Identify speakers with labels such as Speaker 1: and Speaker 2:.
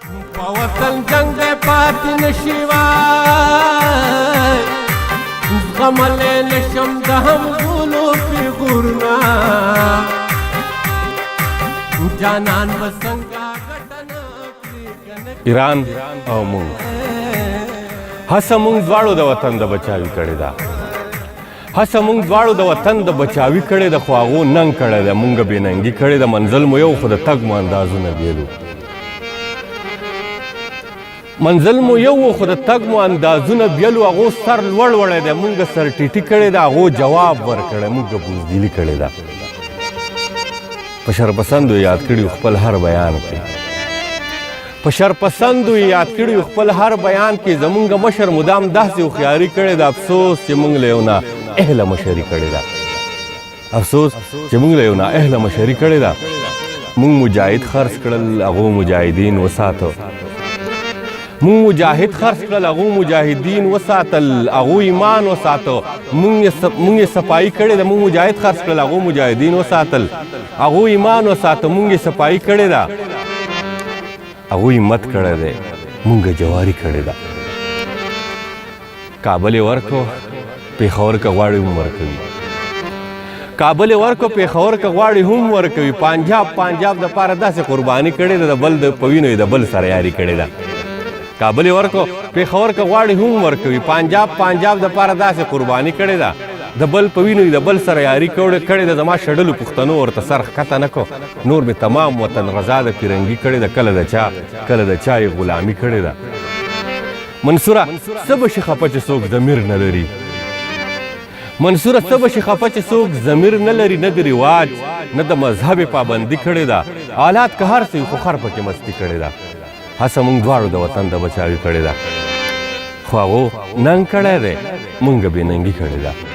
Speaker 1: وطن جنگ دے پاتی نشیوای غملے نشم دہم گولو پی غورنا جانان بسنگا گٹنا
Speaker 2: ایران او مونږ هڅه مونږ دواړو د وطن د بچاوي کړې ده هڅه مونږ دواړو د وطن د بچاوي کړې ده خو هغو ننګ کړی ده مونږ بې ننګي کړې ده منزل مو یو خو د تګ مو اندازونه بیلو منزل مو یو خو د تګ مو اندازونه بیلو هغو سر لوړ وړی دی مونږ سر ټیټي کړې ده هغو جواب ورکړی مونږ بزدلي کړې ده په شرپسندو یاد کړي خپل هر بیان کې په شرپسندو یاد کړي خپل هر بیان کې زمونږ مشر مدام داسې هوښیاري کړې ده افسوس چې مونږ له یو نااهله مشري کړې ده افسوس چې مونږ له یو نااهله مشري کړې ده مونږ مجاهد خرڅ کړل هغو مجاهدین وساتو مونږ مجاهد خرڅ کړل هغو مجاهدین وساتل هغو ایمان وساتو مونږ یې صفایي کړې ده مونږ مجاهد خرڅ کړل هغو مجاهدین وساتل هغو ایمان وساتو مونږ یې صفایي کړې ده هغو همت کړی دی مونږ جواري کړې ده کابل یې ورکړو پېښور که غواړي هم ورکوي کابل یې ورکړو پېښور که غواړي هم ورکوي پنجاب دپاره داسې قرباني کړې ده د بل د په وینو یې د بل سره یاري کړې ده کابل یې ورکړو پېښور که غواړي هم ورکوي پنجاب دپاره داسې قرباني کړې ده د بل په وینو د بل سره یاري کړې ده زما شډلو پښتنو ورته سر ښکته نه کړو نور مې تمام وطن غذا د فرنګي کړې ده کله د چا یې غلامي کړې ده منصوره څه به شي خفه چې څوک ضمیر نه لري منصوره څه به شي خفه چې څوک ضمیر نه لري نه د رواج نه د مذهب پابندي کړې ده حالات که هر څه خو خر پکې مستي کړې ده هڅه مونږ دواړو د وطن د بچاوي کړې ده خو هغو ننګ کړی دی مونږ بې ننګي کړې ده